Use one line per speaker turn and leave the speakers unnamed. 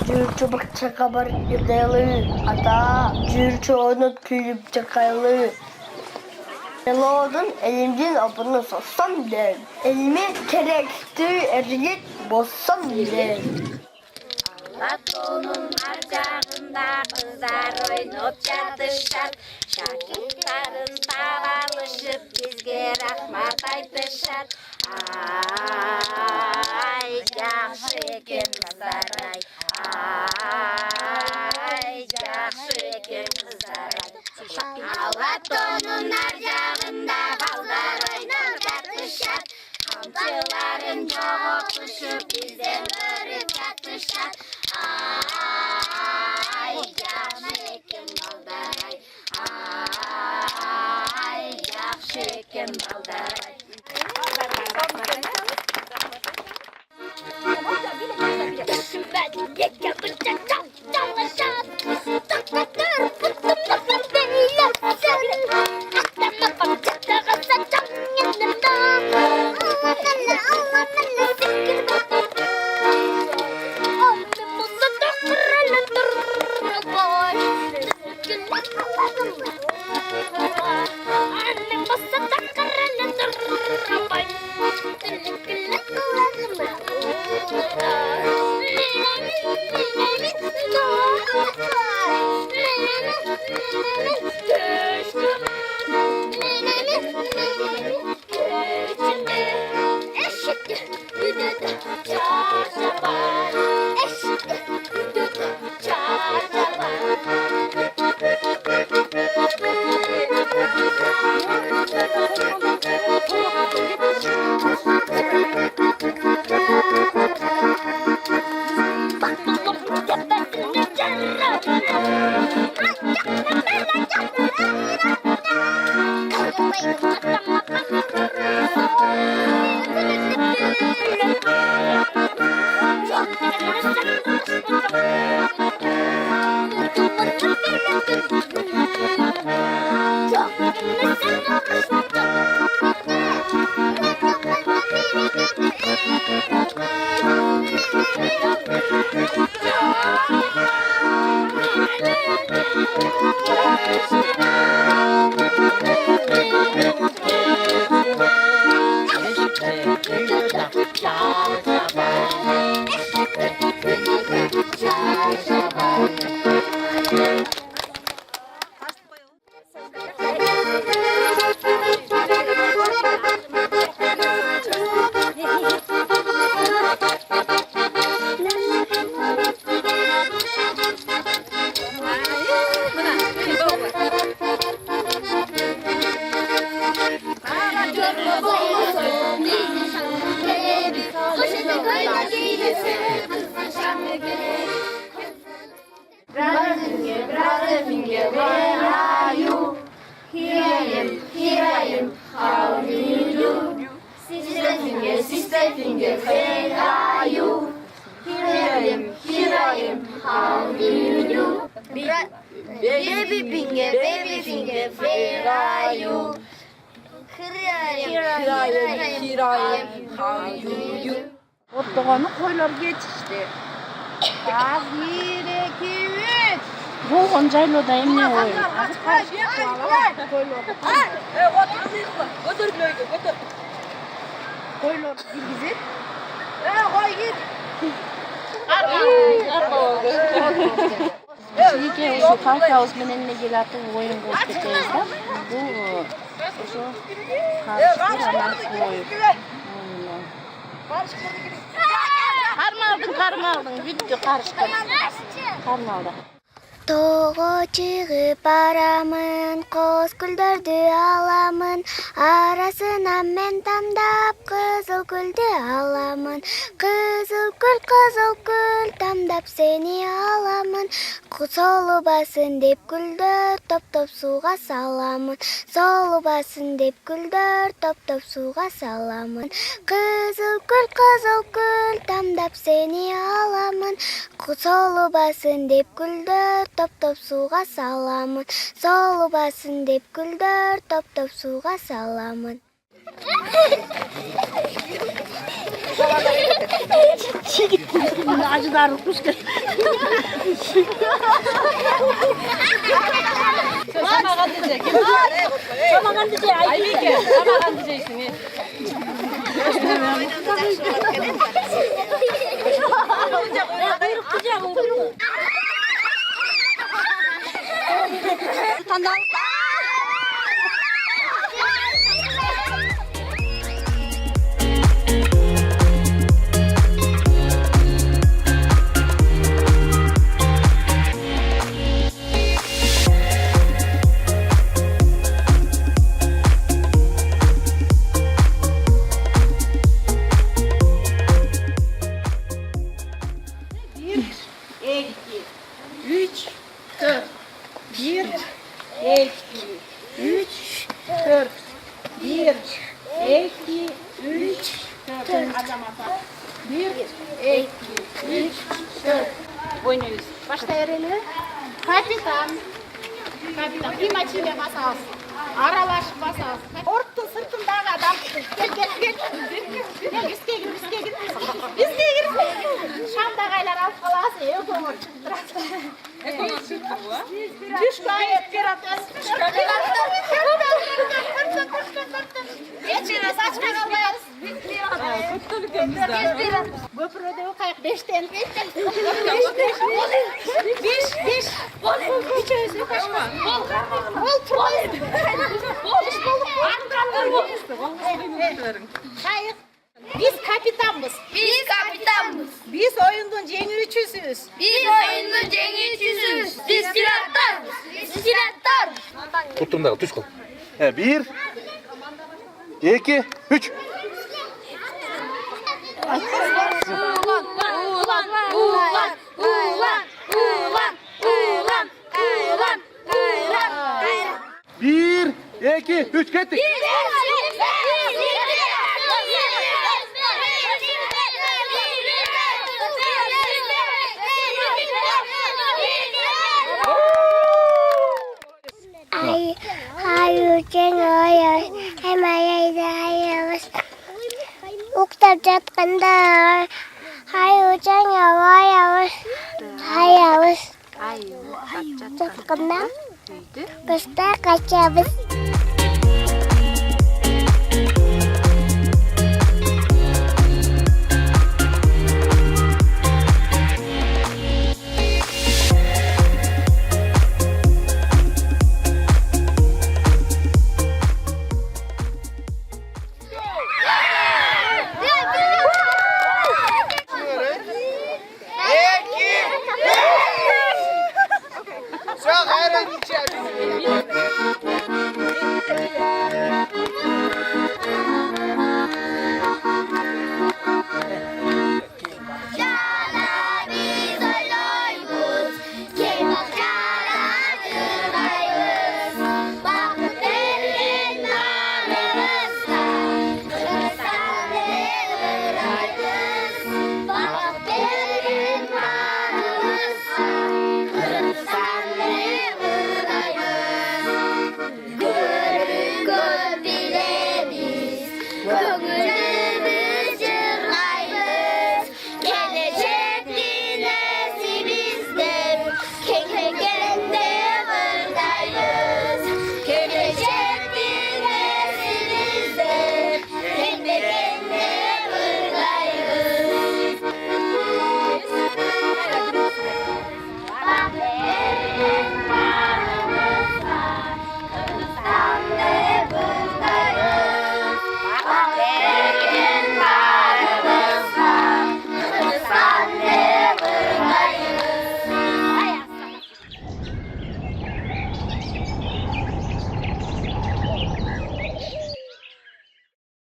Жүрчү бакчага барып ирдейлы, ата жүрчү онут күйүп чакайлы. Элодун элимдин опуну соссам дер, элиме керектүү эргит боссам дер.
Латонун ар жагында кыздар ойноп жатышат, шакирттарын табалышып бизге рахмат айтышат. Ай, жакшы экен кыздар ай, ай, жакшы экен кыздар ай. Латонун ар жагында балдар ойноп жатышат, камчыларын жоготушуп бизден көрүп жатышат. Ай, жакшы экен балдар ай, ай, жакшы экен балдар ай. Brother finger, where are you? Here I am, how do you do? Sister finger, where are you? Here I am, how do you do? Baby finger, where are you? Here I am, how do you do?
Ottoğanı koylar geçişti. Az, 1, 2, 3. Bu oncayla da emni oy.
Otur böyle, otur.
Koylar bilgizip.
Koy git.
Şimdi şu kalkavuz menenine gelatı oyun göstereceğiz da. Bu şu karıştır aman koy. Karmaldın, bitti karıştır. Karmaldı.
Тоого чыгып барамын, коз гүлдөрдү аламын, арасынан мен тандап кызыл гүлдү аламын. Кызыл гүл, тандап сени аламын. Солубасын деп гүлдөр топ-топ сууга саламын. Солубасын деп гүлдөр топ-топ сууга саламын. Кызыл гүл, тандап сени аламын. Солубасын деп гүлдөр топ-топ сууга саламын. Солубасын деп гүлдөр топ-топ сууга саламын.
Acılar kuş gel.
Samagan diyecek.
Samagan diyecek.
Aybike, samagan diyeceksin.
Kuyruk diyecek.
Oynuyoruz. Başta öğrenelim. Kapitan. Kapitan. Bir maçıyla basas. Aralaş basas. Orta sırtındağı adam. Gel gel gel. Gel üstüne gir üstüne gir. Üstüne gir. Şamdağaylar alt kalası. Yok olur. Düş gayet piratör. Geçene saçma kalmayız. GoPro'da o kayak 5'ten. 5. Hayır. Biz kapitanız.
Biz kapitanız.
Biz oyunun cengiçüsüz.
Biz oyunun cengiçüsüz. Biz piratlarız. Biz piratlarız.
Tuttum da tuş kol. 1 2 3 1 2 3 gittik.
Hayucun oyar, hem ayayda hayavuz. Uktap jatkanda hayucun oyavuz. Hayavuz. Jatkanda pesta kaçavuz.
Gönül